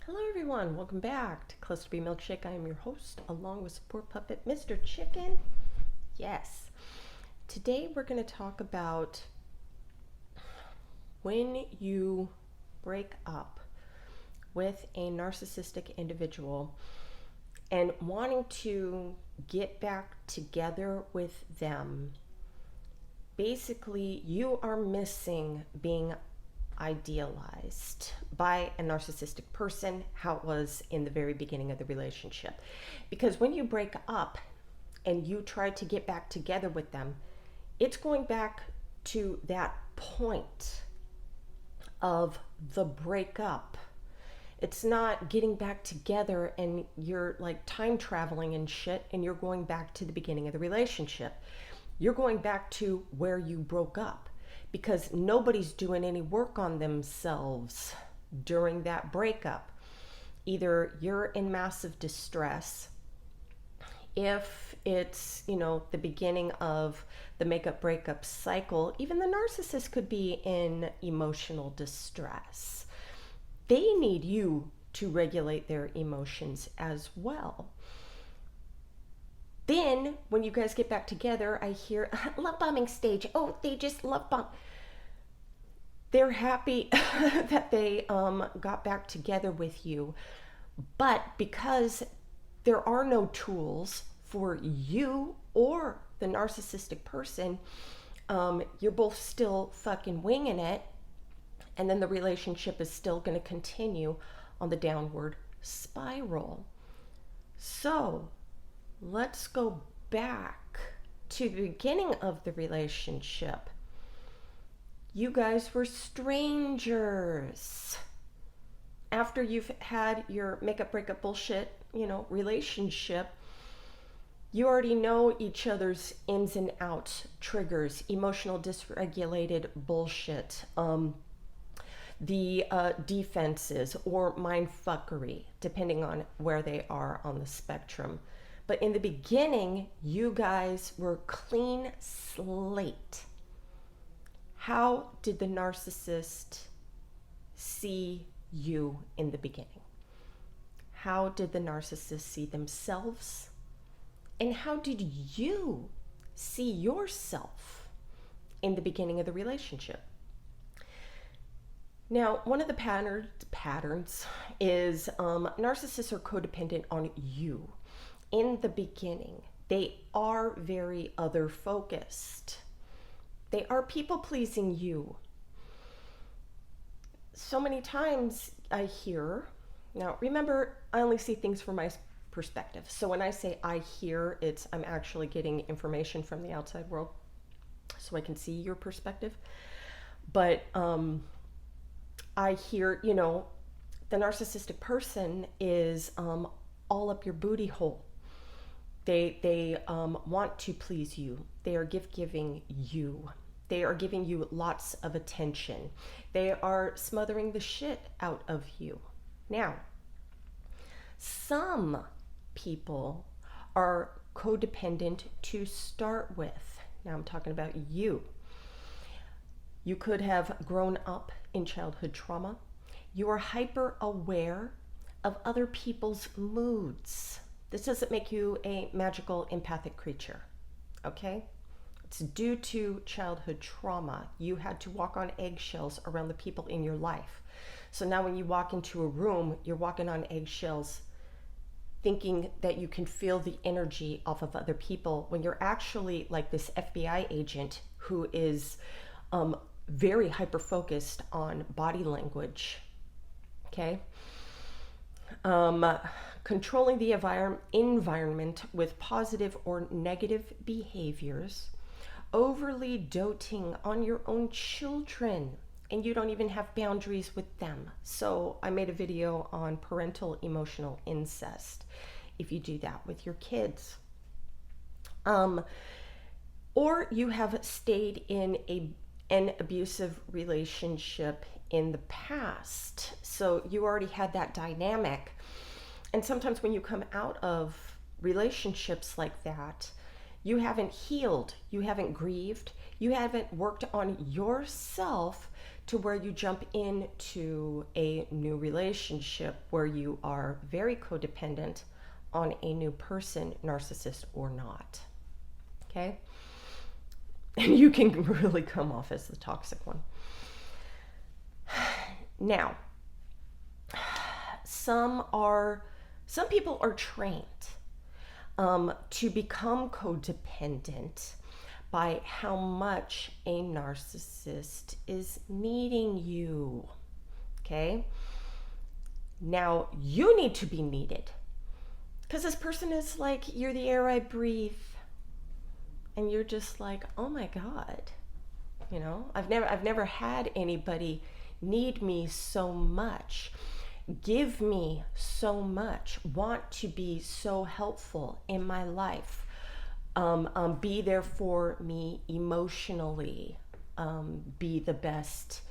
Hello everyone, welcome back to Clusterbmilkshake. I am your host, along with support puppet Mr. Chicken. Yes, today we're going to talk about when you break up with a narcissistic individual and wanting to get back together with them. Basically, you are missing being idealized by a narcissistic person, how it was in the very beginning of the relationship. Because when you break up and you try to get back together with them, it's going back to that point of the breakup. It's not getting back together and you're like time traveling and shit and you're going back to the beginning of the relationship. You're going back to where you broke up, because nobody's doing any work on themselves during that breakup. Either you're in massive distress, if it's, the beginning of the makeup breakup cycle, even the narcissist could be in emotional distress. They need you to regulate their emotions as well. Then, when you guys get back together, I hear love bombing stage. Oh, they just love bomb. They're happy that they got back together with you. But because there are no tools for you or the narcissistic person, you're both still fucking winging it. And then the relationship is still going to continue on the downward spiral. So, let's go back to the beginning of the relationship. You guys were strangers. After you've had your makeup breakup bullshit, relationship, you already know each other's ins and outs, triggers, emotional dysregulated bullshit, the defenses or mindfuckery, depending on where they are on the spectrum. But in the beginning, you guys were clean slate. How did the narcissist see you in the beginning? How did the narcissist see themselves? And how did you see yourself in the beginning of the relationship? Now, one of the patterns is narcissists are codependent on you. In the beginning, they are very other focused. They are people pleasing you. So many times I hear, now remember, I only see things from my perspective. So when I say I hear, I'm actually getting information from the outside world so I can see your perspective. But I hear, the narcissistic person is all up your booty hole. They want to please you. They are gift-giving you. They are giving you lots of attention. They are smothering the shit out of you. Now, some people are codependent to start with. Now I'm talking about you. You could have grown up in childhood trauma. You are hyper aware of other people's moods. This doesn't make you a magical empathic creature, okay? It's due to childhood trauma. You had to walk on eggshells around the people in your life. So now when you walk into a room, you're walking on eggshells thinking that you can feel the energy off of other people when you're actually like this FBI agent who is very hyper-focused on body language, okay? Controlling the environment with positive or negative behaviors, overly doting on your own children, and you don't even have boundaries with them. So I made a video on parental emotional incest, if you do that with your kids. Or you have stayed in an abusive relationship in the past. So you already had that dynamic. And sometimes when you come out of relationships like that, you haven't healed, you haven't grieved, you haven't worked on yourself to where you jump into a new relationship where you are very codependent on a new person, narcissist or not. Okay? And you can really come off as the toxic one. Now, some people are trained to become codependent by how much a narcissist is needing you. Okay? Now, you need to be needed. Because this person is like, you're the air I breathe. And you're just like, oh my God. You know, I've never had anybody need me so much, give me so much, want to be so helpful in my life, be there for me emotionally, be the best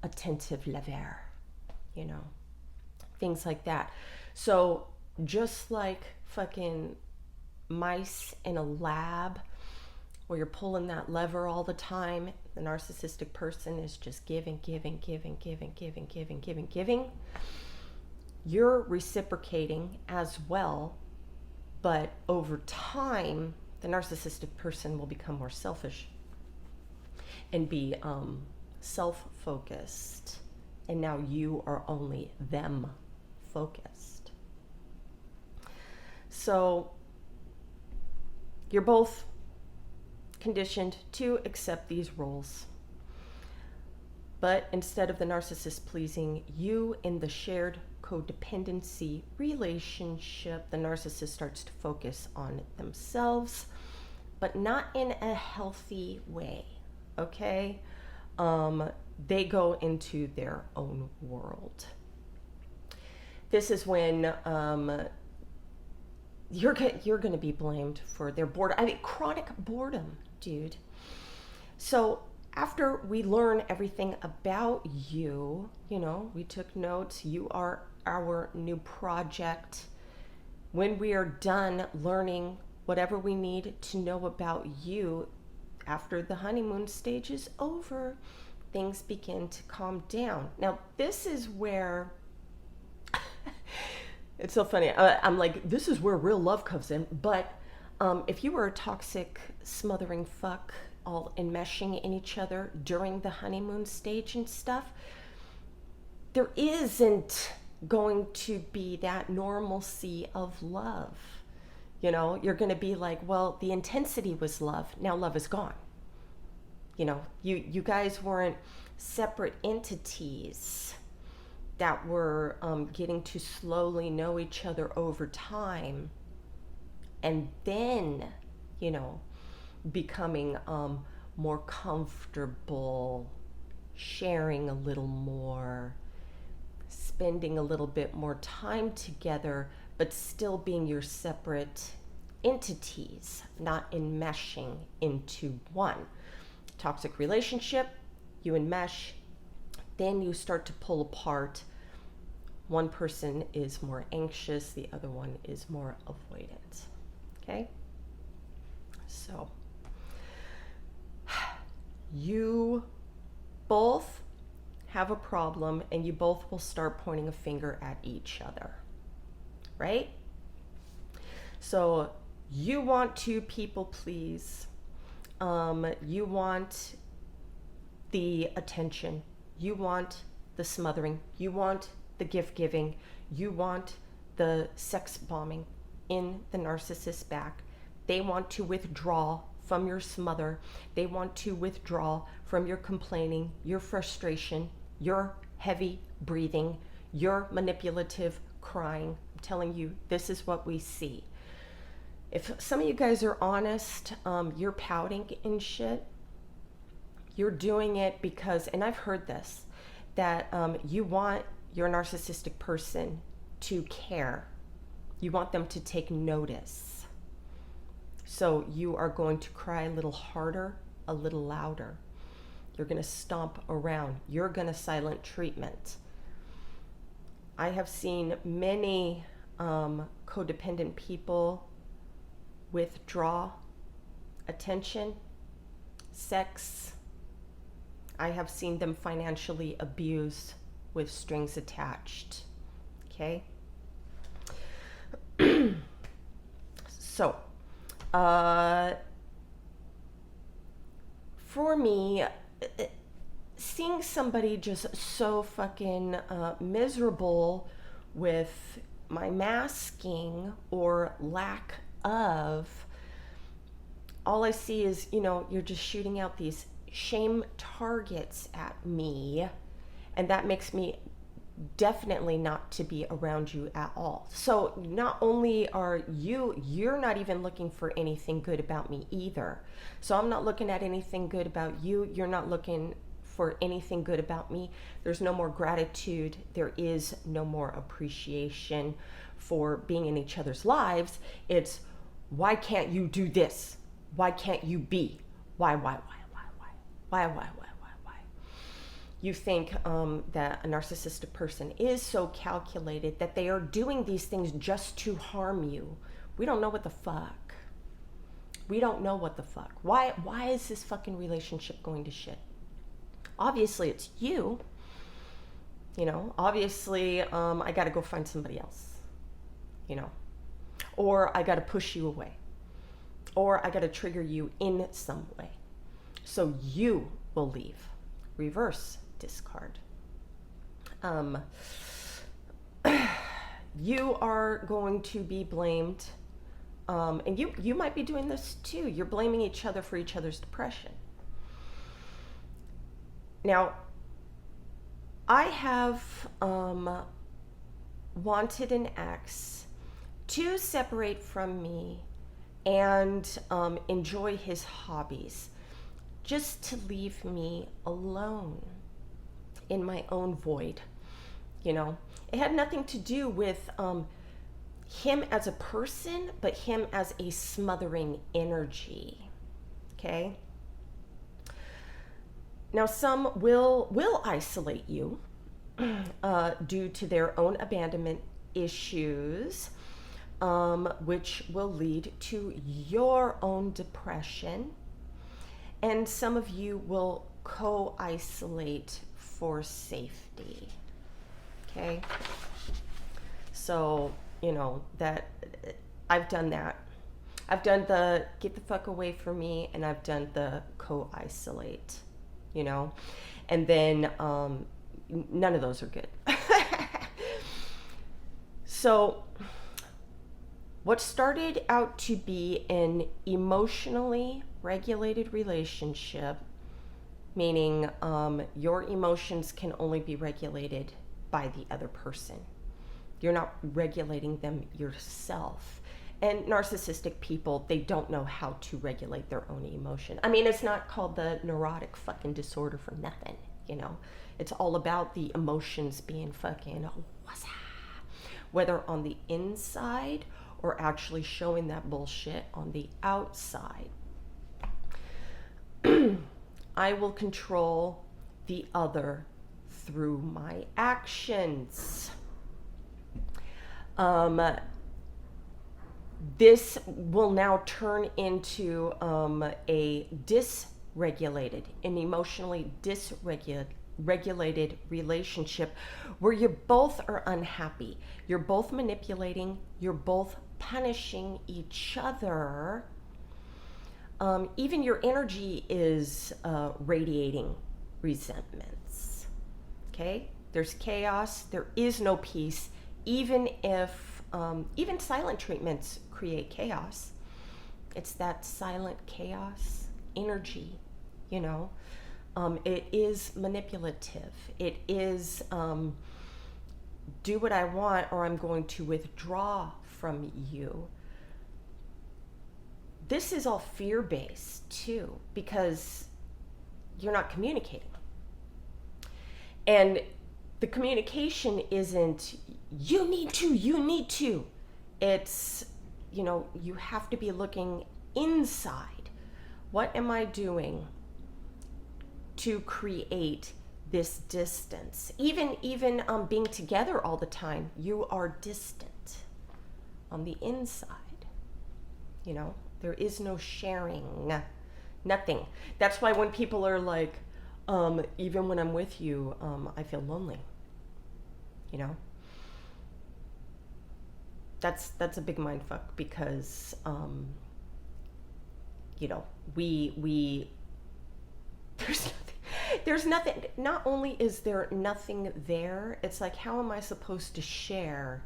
attentive lover, you know, things like that. So just like fucking mice in a lab where you're pulling that lever all the time, the narcissistic person is just giving. You're reciprocating as well, but over time, the narcissistic person will become more selfish and be self-focused. And now you are only them focused. So you're both conditioned to accept these roles. But instead of the narcissist pleasing you in the shared codependency relationship, the narcissist starts to focus on themselves, but not in a healthy way, okay? They go into their own world. This is when you're going to be blamed for their boredom. I mean, chronic boredom, dude. So after we learn everything about you, you know, we took notes, you are our new project. When we are done learning whatever we need to know about you, after the honeymoon stage is over, things begin to calm down. Now, this is where it's so funny. I'm like, this is where real love comes in. But if you were a toxic, smothering fuck, all enmeshing in each other during the honeymoon stage and stuff, there isn't going to be that normalcy of love. You know, you're going to be like, well, the intensity was love. Now love is gone. You know, you guys weren't separate entities that were getting to slowly know each other over time, and then, you know, becoming more comfortable, sharing a little more, spending a little bit more time together, but still being your separate entities, not enmeshing into one. Toxic relationship, you enmesh, then you start to pull apart. One person is more anxious, the other one is more avoidant. Okay? So, you both have a problem and you both will start pointing a finger at each other. Right? So, you want to people please. You want the attention. You want the smothering. You want the gift giving. You want the sex bombing in the narcissist's back. They want to withdraw from your smother. They want to withdraw from your complaining, your frustration, your heavy breathing, your manipulative crying. I'm telling you, this is what we see. If some of you guys are honest, you're pouting and shit, you're doing it because, and I've heard this, that you want your narcissistic person to care. You want them to take notice. So you are going to cry a little harder, a little louder. You're going to stomp around. You're going to silent treatment. I have seen many codependent people withdraw attention, sex, I have seen them financially abused with strings attached. Okay? So, for me, seeing somebody just so fucking miserable with my masking or lack of, all I see is, you're just shooting out these shame targets at me, and that makes me definitely not to be around you at all. So not only are you're not even looking for anything good about me either. So I'm not looking at anything good about you. You're not looking for anything good about me. There's no more gratitude. There is no more appreciation for being in each other's lives. It's, why can't you do this? Why can't you be? Why? You think that a narcissistic person is so calculated that they are doing these things just to harm you. We don't know what the fuck. We don't know what the fuck. Why is this fucking relationship going to shit? Obviously, it's you. Obviously, I got to go find somebody else. Or I got to push you away. Or I got to trigger you in some way. So you will leave. Reverse discard. You are going to be blamed, and you might be doing this too. You're blaming each other for each other's depression. Now, I have wanted an ex to separate from me and enjoy his hobbies, just to leave me alone in my own void. It had nothing to do with him as a person, but him as a smothering energy. Okay? Now, some will isolate you due to their own abandonment issues, which will lead to your own depression. And some of you will co-isolate for safety. Okay? So, that I've done that. I've done the get the fuck away from me, and I've done the co-isolate, and then none of those are good. So what started out to be an emotionally regulated relationship, meaning your emotions can only be regulated by the other person. You're not regulating them yourself. And narcissistic people, they don't know how to regulate their own emotion. I mean, it's not called the neurotic fucking disorder for nothing, It's all about the emotions being fucking what's whether on the inside or actually showing that bullshit on the outside. I will control the other through my actions. This will now turn into an emotionally dysregulated relationship where you both are unhappy. You're both manipulating. You're both punishing each other. Even your energy is radiating resentments. Okay? There's chaos. There is no peace. Even if, even silent treatments create chaos. It's that silent chaos energy, It is manipulative. It is do what I want or I'm going to withdraw from you. This is all fear-based too, because you're not communicating. And the communication isn't, you need to. It's, you have to be looking inside. What am I doing to create this distance? Even being together all the time, you are distant on the inside. There is no sharing, nothing. That's why when people are like, Even when I'm with you, I feel lonely. You know, that's a big mind fuck because you know, we there's nothing. Not only is there nothing there, it's like, how am I supposed to share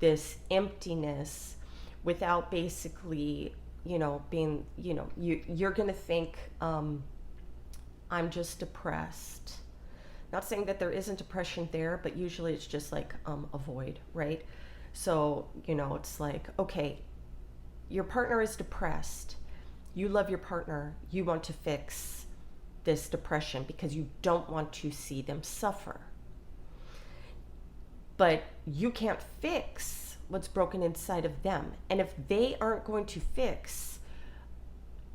this emptiness without basically, you know, being, you know, you're gonna think I'm just depressed. Not saying that there isn't depression there, but usually it's just like a void, right? So, you know, it's like, okay, your partner is depressed. You love your partner. You want to fix this depression because you don't want to see them suffer. But you can't fix what's broken inside of them. And if they aren't going to fix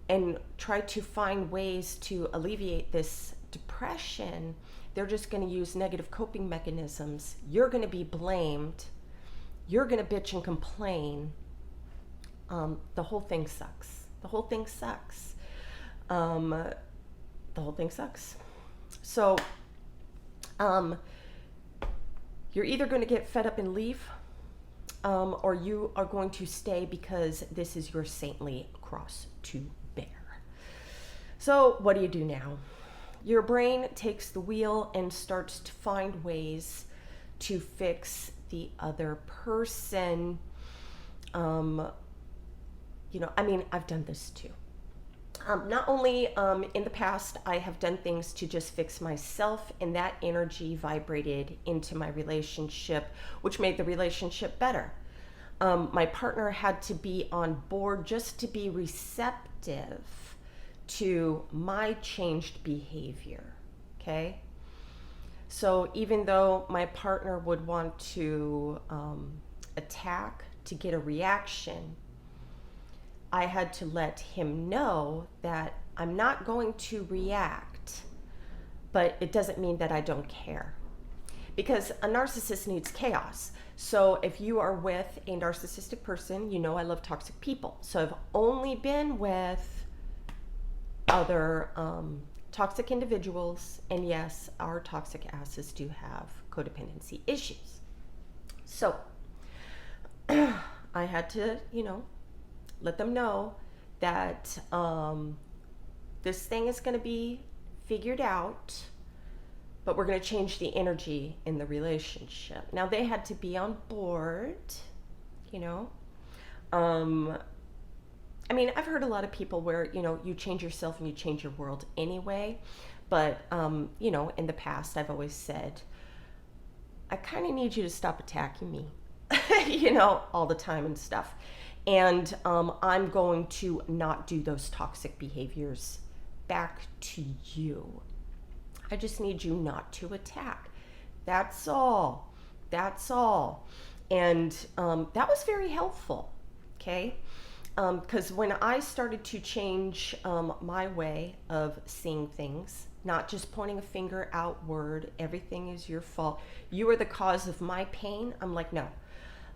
and try to find ways to alleviate this depression, they're just going to use negative coping mechanisms. You're going to be blamed. You're going to bitch and complain. The whole thing sucks. The whole thing sucks. The whole thing sucks. So, you're either going to get fed up and leave, or you are going to stay because this is your saintly cross to bear. So, what do you do now? Your brain takes the wheel and starts to find ways to fix the other person. You know, I mean, I've done this too. Not only in the past, I have done things to just fix myself, and that energy vibrated into my relationship, which made the relationship better. My partner had to be on board just to be receptive to my changed behavior, okay? So even though my partner would want to attack to get a reaction, I had to let him know that I'm not going to react, but it doesn't mean that I don't care. Because a narcissist needs chaos. So if you are with a narcissistic person, you know I love toxic people. So I've only been with other toxic individuals, and yes, our toxic asses do have codependency issues. So I had to, you know, let them know that this thing is going to be figured out, but we're going to change the energy in the relationship. Now, they had to be on board, you know. I mean, I've heard a lot of people where, you know, you change yourself and you change your world anyway. But, you know, in the past, I've always said, I kind of need you to stop attacking me, you know, all the time and stuff. And I'm going to not do those toxic behaviors back to you. I just need you not to attack. That's all. That's all. And that was very helpful, okay? Because when I started to change my way of seeing things, not just pointing a finger outward, everything is your fault, you are the cause of my pain, I'm like, no.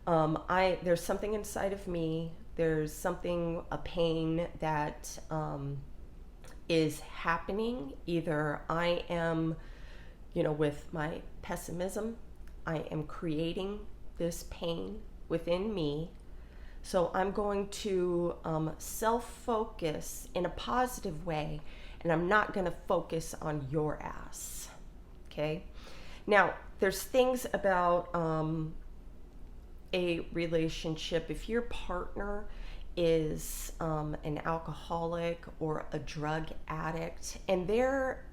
There's something inside of me, there's something, a pain that is happening. Either I am, you know, with my pessimism, I am creating this pain within me. So I'm going to self-focus in a positive way, and I'm not going to focus on your ass, okay? Now, there's things about a relationship. If your partner is an alcoholic or a drug addict, and their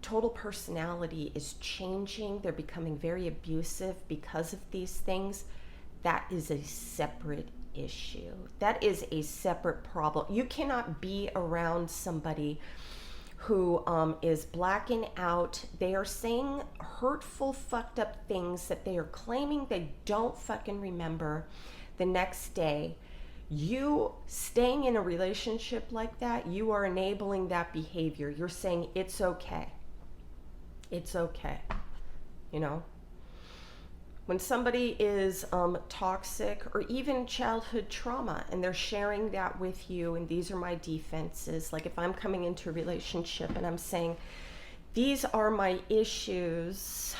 total personality is changing, they're becoming very abusive because of these things, that is a separate issue. That is a separate problem. You cannot be around somebody who is blacking out. They are saying hurtful, fucked up things that they are claiming they don't fucking remember the next day. You staying in a relationship like that, you are enabling that behavior. You're saying it's okay. It's okay. You know? when somebody is toxic or even childhood trauma and they're sharing that with you, and these are my defenses, like if I'm coming into a relationship and I'm saying, these are my issues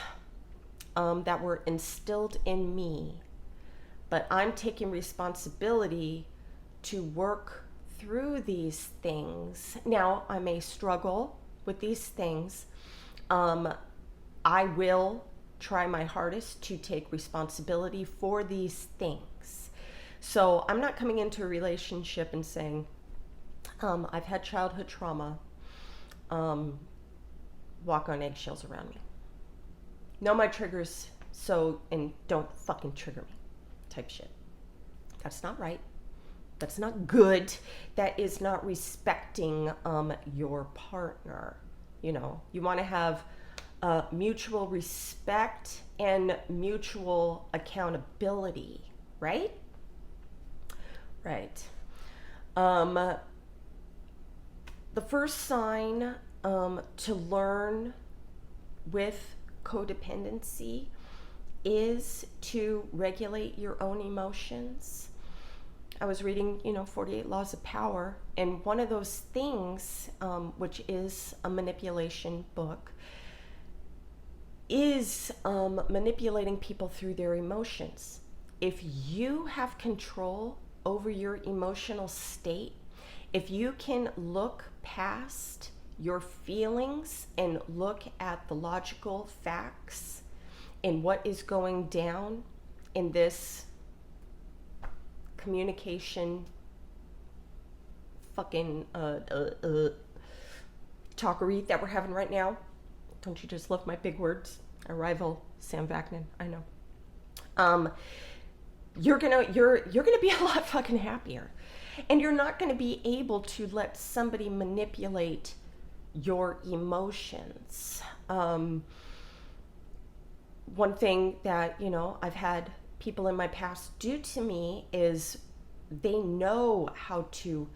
that were instilled in me, but I'm taking responsibility to work through these things. Now, I may struggle with these things. I will try my hardest to take responsibility for these things. So I'm not coming into a relationship and saying, I've had childhood trauma, walk on eggshells around me. Know my triggers, and don't fucking trigger me type shit. That's not right. That's not good. That is not respecting your partner. You know, you want to have mutual respect and mutual accountability, right? Right. The first sign to learn with codependency is to regulate your own emotions. I was reading, 48 Laws of Power, and one of those things, which is a manipulation book, is manipulating people through their emotions. If you have control over your emotional state, if you can look past your feelings and look at the logical facts and what is going down in this communication fucking talkery that we're having right now. Don't you just love my big words? I rival Sam Vaknin, I know. You're gonna be a lot fucking happier, and you're not gonna be able to let somebody manipulate your emotions. One thing that I've had people in my past do to me is they know how to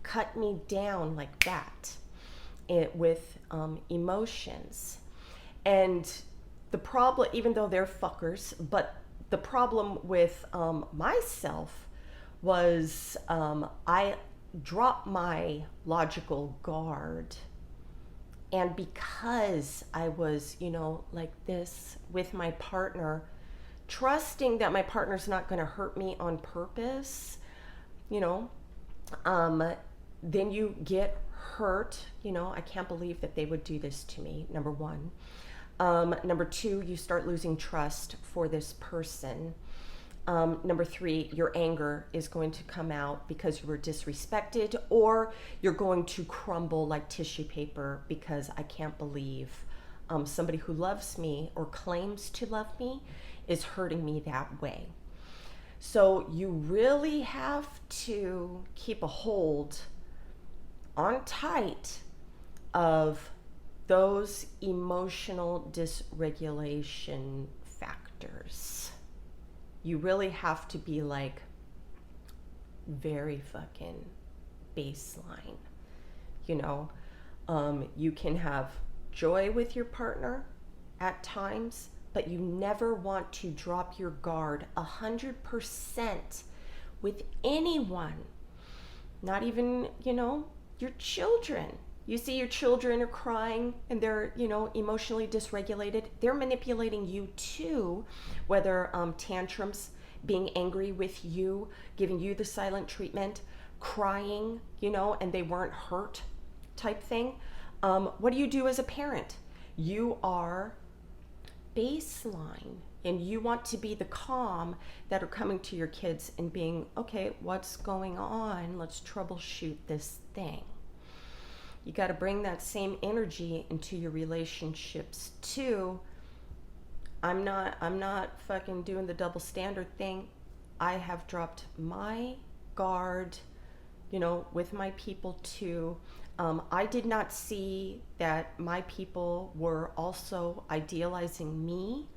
cut me down like that with emotions. And the problem, even though they're fuckers, but the problem with myself was I dropped my logical guard. And because I was, like this with my partner, trusting that my partner's not going to hurt me on purpose, then you get hurt. I can't believe that they would do this to me, number one. Number two, you start losing trust for this person. Number three, your anger is going to come out because you were disrespected, or you're going to crumble like tissue paper because I can't believe somebody who loves me or claims to love me is hurting me that way. So you really have to keep a hold on tight of those emotional dysregulation factors. You really have to be like very fucking baseline. You can have joy with your partner at times, but you never want to drop your guard 100% with anyone. Not even, your children. You see your children are crying and they're, emotionally dysregulated. They're manipulating you too, whether tantrums, being angry with you, giving you the silent treatment, crying, and they weren't hurt type thing. What do you do as a parent? You are baseline, and you want to be the calm that are coming to your kids and being, okay, what's going on? Let's troubleshoot this thing. You got to bring that same energy into your relationships too. I'm not fucking doing the double standard thing. I have dropped my guard, with my people too. I did not see that my people were also idealizing me.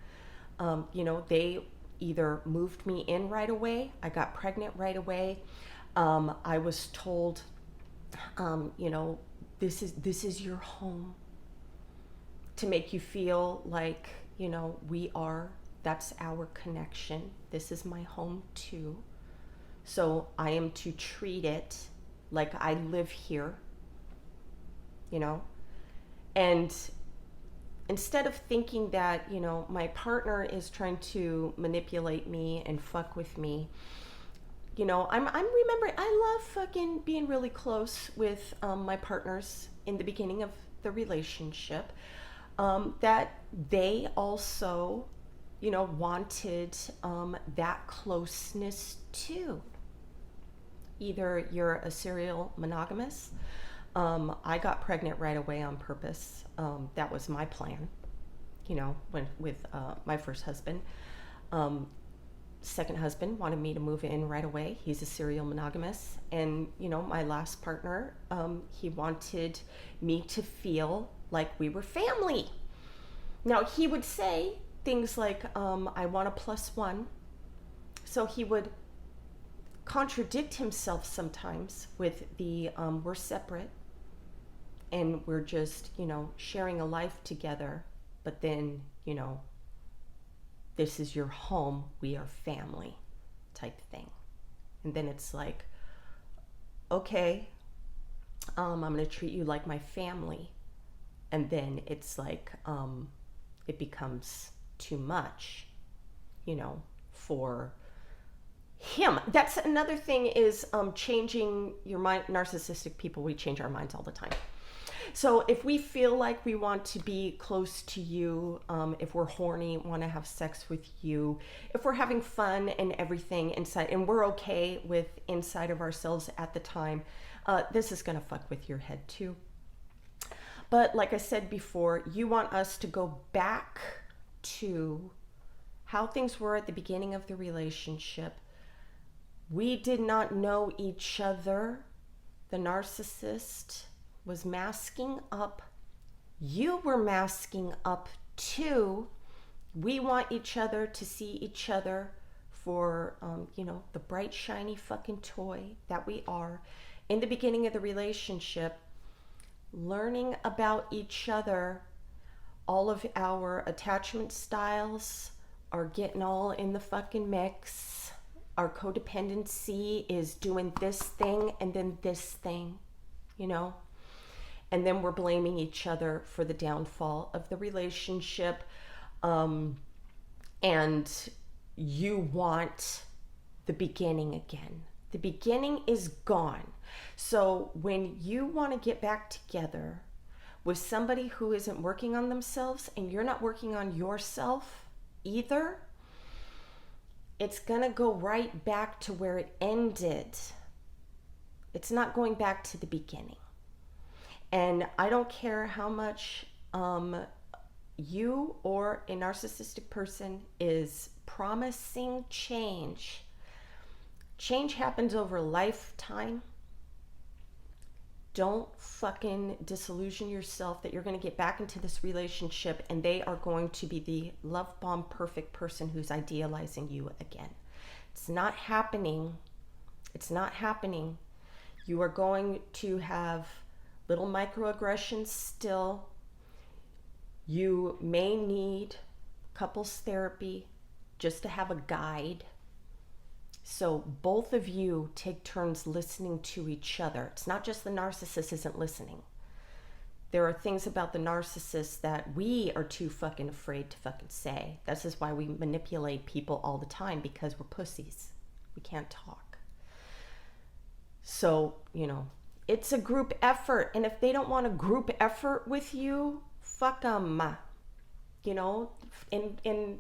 They either moved me in right away. I got pregnant right away. I was told, this is your home, to make you feel like, we are That's our connection. This is my home too. So I am to treat it like I live here, you know? And instead of thinking that, you know, my partner is trying to manipulate me and fuck with me, you know, I'm remembering, I love fucking being really close with my partners in the beginning of the relationship, that they also, you know, wanted that closeness too. Either you're a serial monogamous. I got pregnant right away on purpose. That was my plan, you know, with my first husband. Second husband wanted me to move in right away. He's a serial monogamous. And, you know, my last partner, he wanted me to feel like we were family. Now, he would say things like, I want a +1. So he would contradict himself sometimes with the, we're separate and we're just, you know, sharing a life together. But then, you know, this is your home, we are family type thing. And then it's like, okay, I'm going to treat you like my family. And then it's like, it becomes too much, you know, for him. That's another thing is changing your mind. Narcissistic people, we change our minds all the time. So if we feel like we want to be close to you, if we're horny, want to have sex with you, if we're having fun and everything inside, and we're okay with inside of ourselves at the time, this is going to fuck with your head too. But like I said before, you want us to go back to how things were at the beginning of the relationship. We did not know each other. The narcissist was masking up. You were masking up too. We want each other to see each other for, you know, the bright, shiny fucking toy that we are. In the beginning of the relationship, learning about each other, all of our attachment styles are getting all in the fucking mix. Our codependency is doing this thing and then this thing, you know? And then we're blaming each other for the downfall of the relationship. And you want the beginning again. The beginning is gone. So when you want to get back together with somebody who isn't working on themselves and you're not working on yourself either, it's going to go right back to where it ended. It's not going back to the beginning. And I don't care how much you or a narcissistic person is promising change. Change happens over a lifetime. Don't fucking disillusion yourself that you're going to get back into this relationship and they are going to be the love bomb perfect person who's idealizing you again. It's not happening. It's not happening. You are going to have little microaggressions still. You may need couples therapy just to have a guide. So both of you take turns listening to each other. It's not just the narcissist isn't listening. There are things about the narcissist that we are too fucking afraid to fucking say. This is why we manipulate people all the time, because we're pussies. We can't talk. So, you know, it's a group effort. And if they don't want a group effort with you, fuck them. You know, and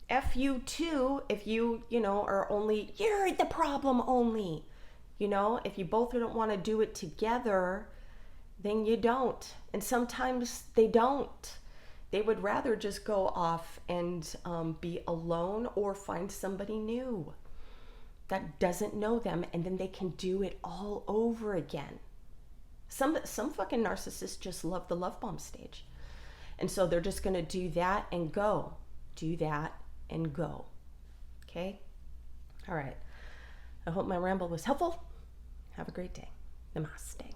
F you too if you know, are only, you're the problem only. You know, if you both don't want to do it together, then you don't. And sometimes they don't. They would rather just go off and be alone or find somebody new that doesn't know them, and then they can do it all over again. Some fucking narcissists just love the love bomb stage. And so they're just going to do that and go. Do that and go. Okay? All right. I hope my ramble was helpful. Have a great day. Namaste.